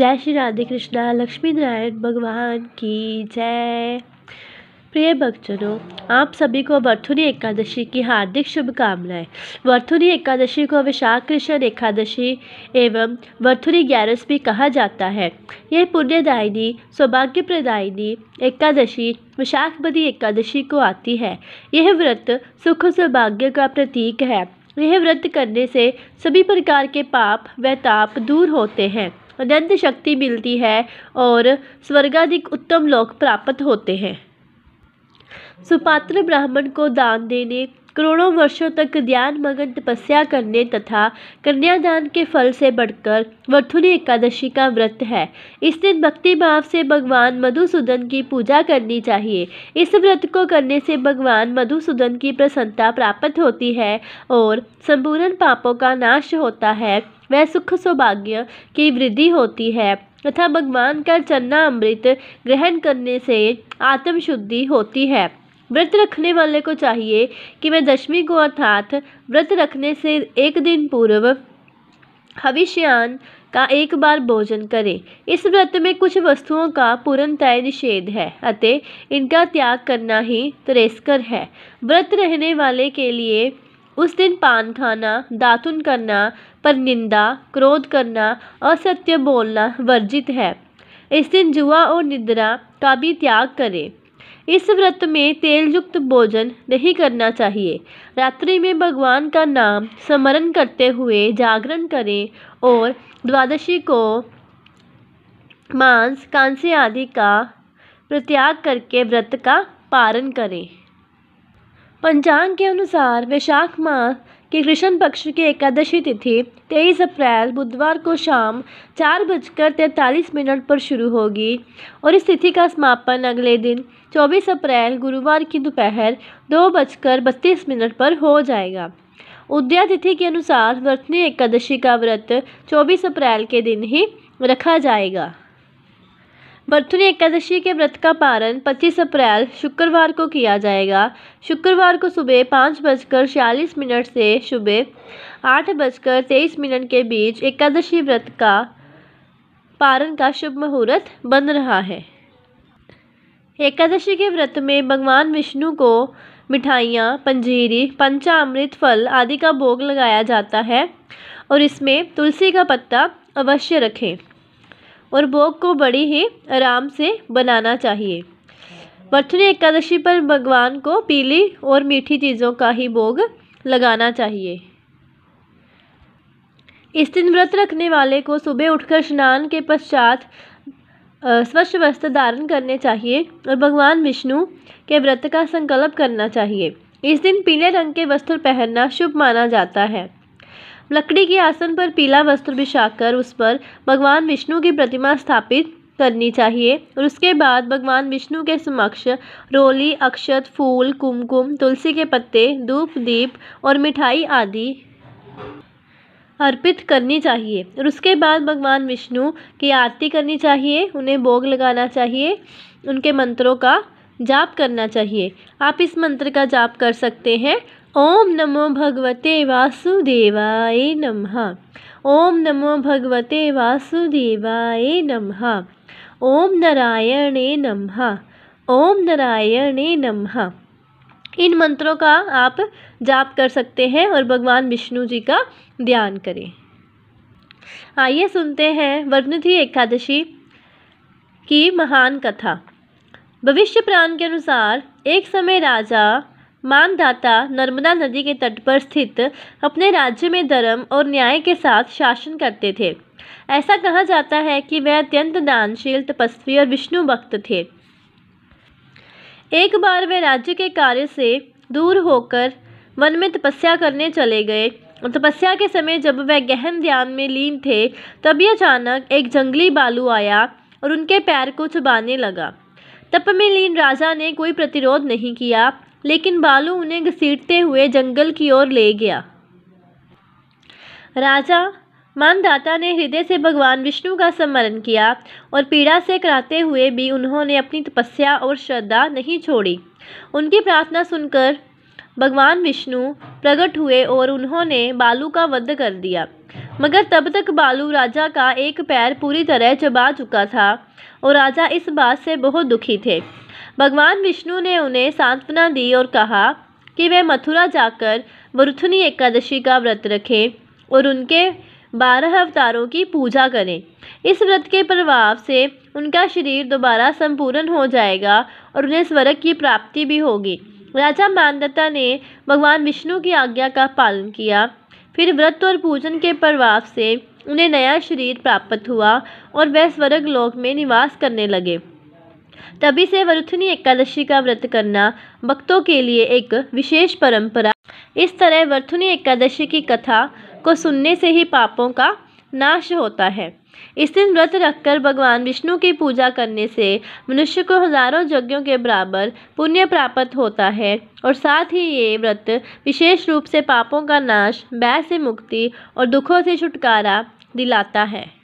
जय श्री राधे कृष्णा लक्ष्मी नारायण भगवान की जय। प्रिय भक्तजनों, आप सभी को वरथुनी एकादशी की हार्दिक शुभकामनाएं। वरथुनी एकादशी को विशाख कृष्ण एकादशी एवं वरथुनी ग्यारस भी कहा जाता है। यह पुण्यदायिनी सौभाग्य प्रदायिनी एकादशी विशाखबदी एकादशी को आती है। यह व्रत सुख सौभाग्य का प्रतीक है। यह व्रत करने से सभी प्रकार के पाप व ताप दूर होते हैं, अनंत शक्ति मिलती है और स्वर्गाधिक उत्तम लोक प्राप्त होते हैं। सुपात्र ब्राह्मण को दान देने, करोड़ों वर्षों तक ध्यान मगन तपस्या करने तथा कन्यादान के फल से बढ़कर वरथुनी एकादशी का व्रत है। इस दिन भक्ति भाव से भगवान मधुसूदन की पूजा करनी चाहिए। इस व्रत को करने से भगवान मधुसूदन की प्रसन्नता प्राप्त होती है और संपूर्ण पापों का नाश होता है। वह सुख सौभाग्य की वृद्धि होती है तथा भगवान का चन्ना अमृत ग्रहण करने से आत्म शुद्धि होती है। व्रत रखने वाले को चाहिए कि वह दशमी को अर्थात व्रत रखने से एक दिन पूर्व हविष्यान्न का एक बार भोजन करे। इस व्रत में कुछ वस्तुओं का पूर्णतः निषेध है, अतः इनका त्याग करना ही श्रेयस्कर है। व्रत रहने वाले के लिए उस दिन पान खाना, दातुन करना, परनिंदा, क्रोध करना, असत्य बोलना वर्जित है। इस दिन जुआ और निद्रा का भी त्याग करें। इस व्रत में तेल युक्त भोजन नहीं करना चाहिए। रात्रि में भगवान का नाम स्मरण करते हुए जागरण करें और द्वादशी को मांस, कांस्य आदि का परित्याग करके व्रत का पारण करें। पंचांग के अनुसार वैशाख मास की कृष्ण पक्ष की एकादशी तिथि 23 अप्रैल बुधवार को शाम 4:43 पर शुरू होगी और इस तिथि का समापन अगले दिन 24 अप्रैल गुरुवार की दोपहर 2:32 पर हो जाएगा। उदया तिथि के अनुसार वरथुनी एकादशी का व्रत 24 अप्रैल के दिन ही रखा जाएगा। वरथुनी एकादशी के व्रत का पारण 25 अप्रैल शुक्रवार को किया जाएगा। शुक्रवार को सुबह 5:46 से सुबह 8:23 के बीच एकादशी व्रत का पारण का शुभ मुहूर्त बन रहा है। एकादशी के व्रत में भगवान विष्णु को मिठाइयाँ, पंजीरी, पंचामृत फल आदि का भोग लगाया जाता है और इसमें तुलसी का पत्ता अवश्य रखें और भोग को बड़ी ही आराम से बनाना चाहिए। वरथुनी एकादशी पर भगवान को पीली और मीठी चीज़ों का ही भोग लगाना चाहिए। इस दिन व्रत रखने वाले को सुबह उठकर स्नान के पश्चात स्वच्छ वस्त्र धारण करने चाहिए और भगवान विष्णु के व्रत का संकल्प करना चाहिए। इस दिन पीले रंग के वस्त्र पहनना शुभ माना जाता है। लकड़ी के आसन पर पीला वस्त्र बिछाकर उस पर भगवान विष्णु की प्रतिमा स्थापित करनी चाहिए और उसके बाद भगवान विष्णु के समक्ष रोली, अक्षत, फूल, कुमकुम, तुलसी के पत्ते, धूप, दीप और मिठाई आदि अर्पित करनी चाहिए और उसके बाद भगवान विष्णु की आरती करनी चाहिए, उन्हें भोग लगाना चाहिए, उनके मंत्रों का जाप करना चाहिए। आप इस मंत्र का जाप कर सकते हैं। ओम नमो भगवते वासुदेवाय नमः। ओम नमो भगवते वासुदेवाय नमः। ओम नारायणे नमः। ओम नारायणे नमः। इन मंत्रों का आप जाप कर सकते हैं और भगवान विष्णु जी का ध्यान करें। आइए सुनते हैं वरथुनी एकादशी की महान कथा। भविष्य पुराण के अनुसार एक समय राजा मानधाता नर्मदा नदी के तट पर स्थित अपने राज्य में धर्म और न्याय के साथ शासन करते थे। ऐसा कहा जाता है कि वह अत्यंत दानशील, तपस्वी और विष्णु भक्त थे। एक बार वे राज्य के कार्य से दूर होकर वन में तपस्या करने चले गए और तपस्या के समय जब वह गहन ध्यान में लीन थे, तभी अचानक एक जंगली भालू आया और उनके पैर को चबाने लगा। तप में लीन राजा ने कोई प्रतिरोध नहीं किया, लेकिन भालू उन्हें घसीटते हुए जंगल की ओर ले गया। राजा मानधाता ने हृदय से भगवान विष्णु का स्मरण किया और पीड़ा से कराते हुए भी उन्होंने अपनी तपस्या और श्रद्धा नहीं छोड़ी। उनकी प्रार्थना सुनकर भगवान विष्णु प्रकट हुए और उन्होंने भालू का वध कर दिया। मगर तब तक बालू राजा का एक पैर पूरी तरह चबा चुका था और राजा इस बात से बहुत दुखी थे। भगवान विष्णु ने उन्हें सांत्वना दी और कहा कि वे मथुरा जाकर वरुथनी एकादशी का व्रत रखें और उनके 12 अवतारों की पूजा करें। इस व्रत के प्रभाव से उनका शरीर दोबारा संपूर्ण हो जाएगा और उन्हें स्वर्ग की प्राप्ति भी होगी। राजा मानदत्ता ने भगवान विष्णु की आज्ञा का पालन किया। फिर व्रत और पूजन के प्रभाव से उन्हें नया शरीर प्राप्त हुआ और वह स्वर्ग लोक में निवास करने लगे। तभी से वरुथनी एकादशी का व्रत करना भक्तों के लिए एक विशेष परंपरा। इस तरह वरुथनी एकादशी की कथा को सुनने से ही पापों का नाश होता है। इस दिन व्रत रखकर भगवान विष्णु की पूजा करने से मनुष्य को हजारों यज्ञों के बराबर पुण्य प्राप्त होता है और साथ ही ये व्रत विशेष रूप से पापों का नाश, भय से मुक्ति और दुखों से छुटकारा दिलाता है।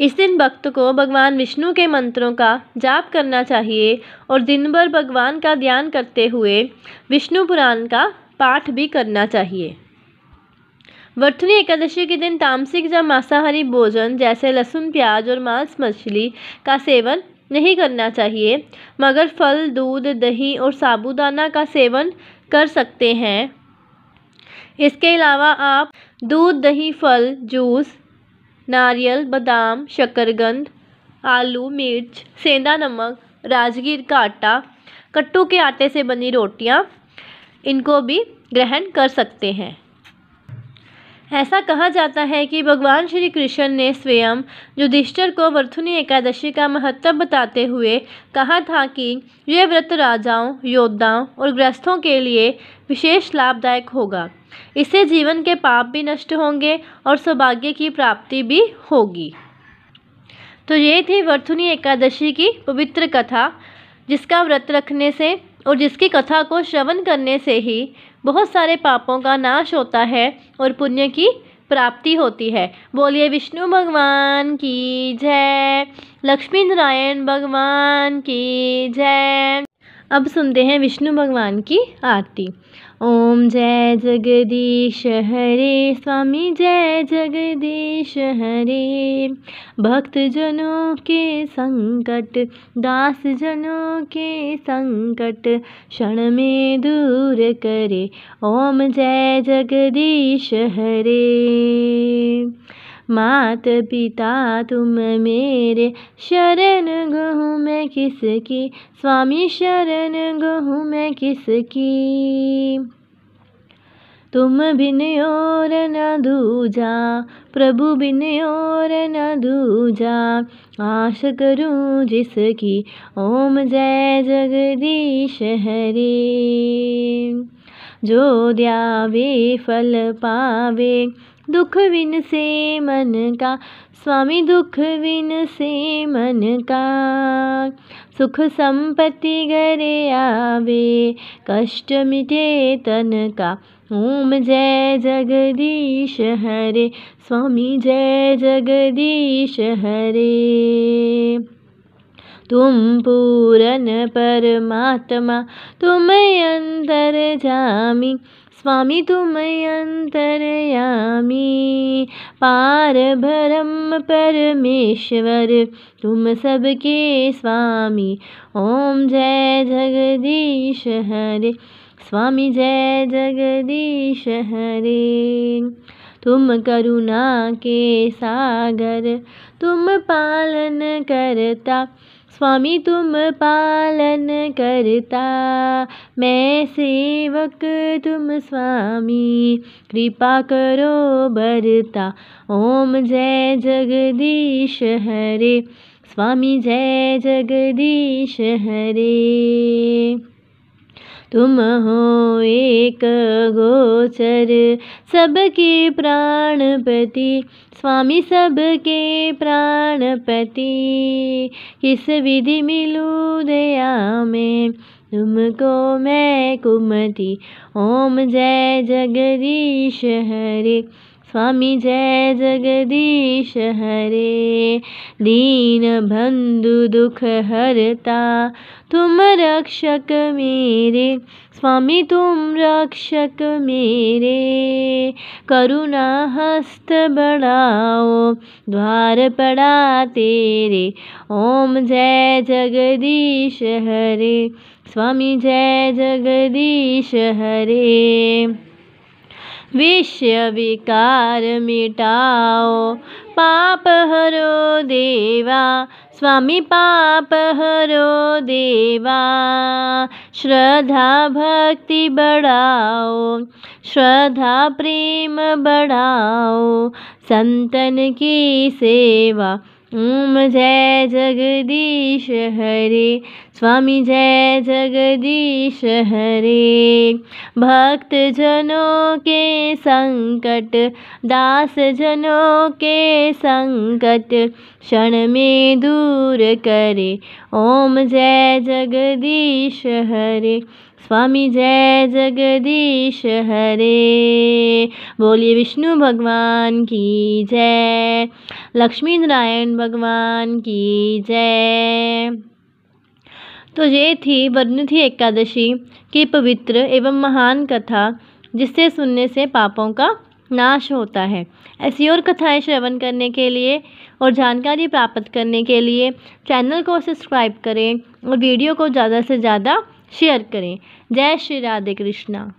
इस दिन भक्त को भगवान विष्णु के मंत्रों का जाप करना चाहिए और दिन भर भगवान का ध्यान करते हुए विष्णु पुराण का पाठ भी करना चाहिए। वरुथनी एकादशी के दिन तामसिक या मांसाहारी भोजन जैसे लहसुन, प्याज और मांस मछली का सेवन नहीं करना चाहिए, मगर फल, दूध, दही और साबूदाना का सेवन कर सकते हैं। इसके अलावा आप दूध, दही, फल, जूस, नारियल, बादाम, शकरकंद, आलू, मिर्च, सेंधा नमक, राजगीर का आटा, कट्टू के आटे से बनी रोटियां, इनको भी ग्रहण कर सकते हैं। ऐसा कहा जाता है कि भगवान श्री कृष्ण ने स्वयं युधिष्ठिर को वरुथनी एकादशी का महत्व बताते हुए कहा था कि यह व्रत राजाओं, योद्धाओं और गृहस्थों के लिए विशेष लाभदायक होगा। इससे जीवन के पाप भी नष्ट होंगे और सौभाग्य की प्राप्ति भी होगी। तो ये थी वरुथनी एकादशी की पवित्र कथा, जिसका व्रत रखने से और जिसकी कथा को श्रवण करने से ही बहुत सारे पापों का नाश होता है और पुण्य की प्राप्ति होती है। बोलिए विष्णु भगवान की जय, लक्ष्मी नारायण भगवान की जय। अब सुनते हैं विष्णु भगवान की आरती। ओम जय जगदीश हरे स्वामी, जय जगदीश हरे। भक्त जनों के संकट, दास जनों के संकट क्षण में दूर करे। ओम जय जगदीश हरे। मात पिता तुम मेरे, शरण गहूँ मैं किसकी। स्वामी शरण गहूँ मैं किसकी। तुम बिन और न दूजा, प्रभु बिन और न दूजा। आश करूं जिसकी, ओम जय जगदीश हरे। जो ध्यावे फल पावे, दुख विन से मन का। स्वामी दुख विन से मन का। सुख संपत्ति घरे आवे, कष्ट मिटे तन का। ओम जय जगदीश हरे। स्वामी जय जगदीश हरे। तुम पूर्ण परमात्मा, तुम अंतर्यामी। स्वामी तुम अंतर्यामी। पार ब्रह्म परमेश्वर, तुम सबके स्वामी। ओम जय जगदीश हरे। स्वामी जय जगदीश हरे। तुम करुणा के सागर, तुम पालन करता। स्वामी तुम पालन करता। मैं सेवक तुम स्वामी, कृपा करो बरता। ओम जय जगदीश हरे। स्वामी जय जगदीश हरे। तुम हो एक गोचर, सबके प्राणपति। स्वामी सबके प्राणपति। किस विधि मिलूं दया में, तुमको मैं कुमति। ओम जय जगदीश हरे। स्वामी जय जगदीश हरे। दीन बंधु दुख हरता तुम रक्षक मेरे, स्वामी तुम रक्षक मेरे। करुणा हस्त बढ़ाओ द्वार पड़ा तेरे, ओम जय जगदीश हरे। स्वामी जय जगदीश हरे। विषय विकार मिटाओ पाप हरो देवा, स्वामी पाप हरो देवा। श्रद्धा भक्ति बढ़ाओ, श्रद्धा प्रेम बढ़ाओ, संतन की सेवा, ओम जय जगदीश हरे। स्वामी जय जगदीश हरे। भक्त जनों के संकट, दास जनों के संकट, क्षण में दूर करे, ओम जय जगदीश हरे। स्वामी जय जगदीश हरे। बोलिए विष्णु भगवान की जय, लक्ष्मी नारायण भगवान की जय। तो ये थी वर्णिथी एकादशी की पवित्र एवं महान कथा, जिससे सुनने से पापों का नाश होता है। ऐसी और कथाएं श्रवण करने के लिए और जानकारी प्राप्त करने के लिए चैनल को सब्सक्राइब करें और वीडियो को ज़्यादा से ज़्यादा शेयर करें। जय श्री राधे कृष्णा।